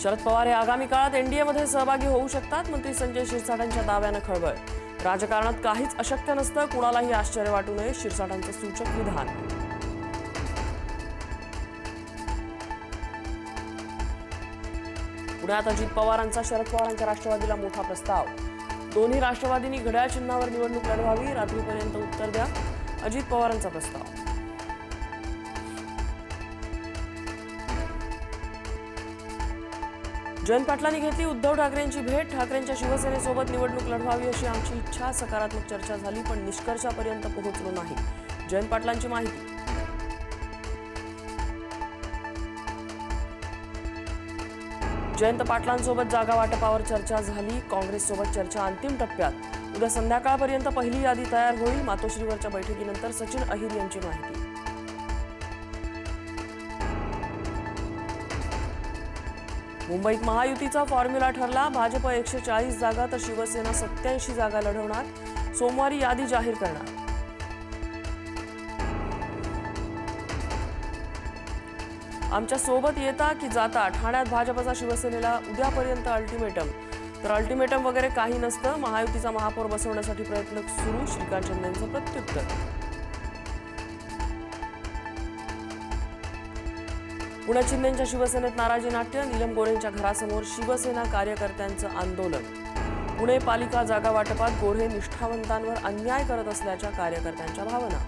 शरद पवार हे आगामी काळात एनडीएमध्ये सहभागी होऊ शकतात. मंत्री संजय शिरसाटांच्या दाव्यानं खळबळ. राजकारणात काहीच अशक्य नसतं, कुणालाही आश्चर्य वाटू नये, शिरसाटांचं सूचक विधान. पुण्यात अजित पवारांचा शरद पवारांच्या राष्ट्रवादीला मोठा प्रस्ताव. दोन्ही राष्ट्रवादींनी घड्याळ चिन्हावर निवडणूक लढवावी, रात्रीपर्यंत उत्तर द्या, अजित पवारांचा प्रस्ताव. जयंत पाटलांनी घेतली उद्धव ठाकरेंची भेट. ठाकरेंच्या शिवसेनेसोबत निवडणूक लढवावी अशी आमची इच्छा. सकारात्मक चर्चा झाली, पण निष्कर्षापर्यंत पोहोचलो नाही. जयंत पाटलांची माहिती. जयंत पाटलांसोबत जागा वाटपावर चर्चा झाली. काँग्रेससोबत चर्चा अंतिम टप्प्यात. उद्या संध्याकाळपर्यंत पहिली यादी तयार होईल. मातोश्रीवरच्या बैठकीनंतर सचिन अहिर यांची माहिती. मुंबईत महायुतीचा फॉर्म्युला ठरला. भाजप 140 जागा तर शिवसेना 87 जागा लढवणार. सोमवारी यादी जाहीर करणार. आमच्या सोबत येता की जाता. ठाण्यात भाजपचा शिवसेनेला उद्यापर्यंत अल्टिमेटम. तर अल्टिमेटम वगैरे काही नसतं, महायुतीचा महापौर बसवण्यासाठी प्रयत्न सुरू. श्रीकांत शिंदेंचं प्रत्युत्तर. पुण्यात शिंदेंच्या शिवसेनेत नाराजी नाट्य. नीलम गोऱ्हेंच्या घरासमोर शिवसेना कार्यकर्त्यांचं आंदोलन. पुणे पालिका जागा वाटपात गोऱ्हे निष्ठावंतांवर अन्याय करत असल्याच्या कार्यकर्त्यांच्या भावना.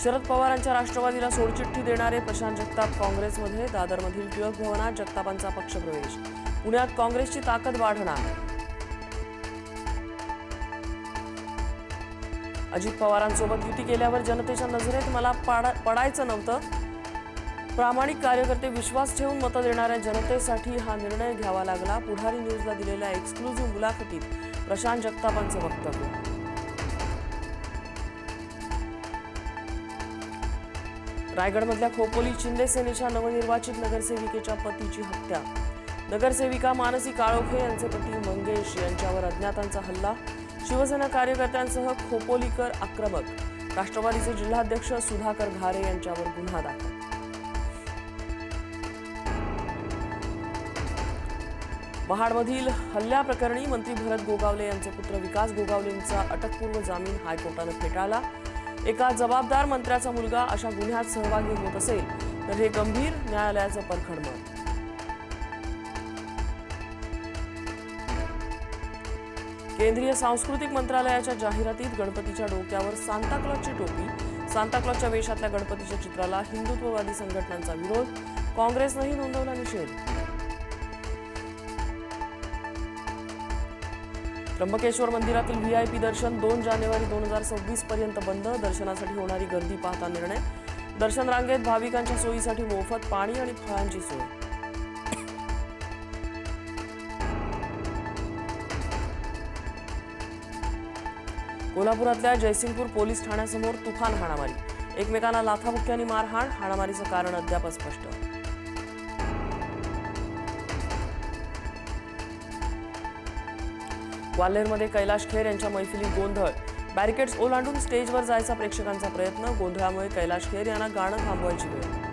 शरद पवारांच्या राष्ट्रवादीला सोडचिठ्ठी देणारे प्रशांत जगताप काँग्रेसमध्ये. दादरमधील टिळक भवनात जगतापांचा पक्षप्रवेश. पुण्यात काँग्रेसची ताकद वाढणार. अजित पवारांसोबत युती केल्यावर जनतेच्या नजरेत मला पडायचं नव्हतं. प्रामाणिक कार्यकर्ते विश्वास ठेवून मतं देणाऱ्या जनतेसाठी हा निर्णय घ्यावा लागला. पुढारी न्यूजला दिलेल्या एक्सक्लुझिव्ह मुलाखतीत प्रशांत जगतापांचं वक्तव्य. रायगडमधल्या खोपोलीत शिंदे सेनेच्या नवनिर्वाचित नगरसेविकेच्या पतीची हत्या. नगरसेविका मानसी काळोखे यांचे पती मंगेश यांच्यावर अज्ञातांचा हल्ला. शिवसेना कार्यकर्त्यांसह खोपोलीकर आक्रमक. राष्ट्रवादीचे जिल्हाध्यक्ष सुधाकर घारे यांच्यावर गुन्हा दाखल. महाडमधील हल्ल्याप्रकरणी मंत्री भरत गोगावले यांचे पुत्र विकास गोगावलेंचा अटकपूर्व जामीन हायकोर्टानं फेटाळला. एका जबाबदार मंत्र्याचा मुलगा अशा गुन्ह्यात सहभागी होत असेल तर हे गंभीर, न्यायालयाचं परखड मत. केंद्रीय सांस्कृतिक मंत्रालयाच्या जाहिरातीत गणपतीच्या डोक्यावर सांताक्लॉजची टोपी. सांताक्लॉजच्या वेशातल्या गणपतीच्या चित्राला हिंदुत्ववादी संघटनांचा विरोध. काँग्रेसनंही नोंदवला निषेध. त्र्यंबकेश्वर मंदिरातील व्हीआयपी दर्शन 2 जानेवारी 2026 पर्यंत बंद. दर्शनासाठी होणारी गर्दी पाहता निर्णय. दर्शन रांगेत भाविकांच्या सोयीसाठी मोफत पाणी आणि फळांची सोय. कोल्हापुरातल्या जयसिंगपूर पोलीस ठाण्यासमोर तुफान हाणामारी. एकमेकांना लाथाबुक्क्यांनी मारहाण. हाणामारीचं कारण अद्याप अस्पष्ट. ग्वाल्हेरमध्ये कैलाश खेर यांच्या मैफिलीत गोंधळ. बॅरिकेड्स ओलांडून स्टेजवर जायचा प्रेक्षकांचा प्रयत्न. गोंधळामुळे कैलाश खेर यांना गाणं थांबवायची वेळ.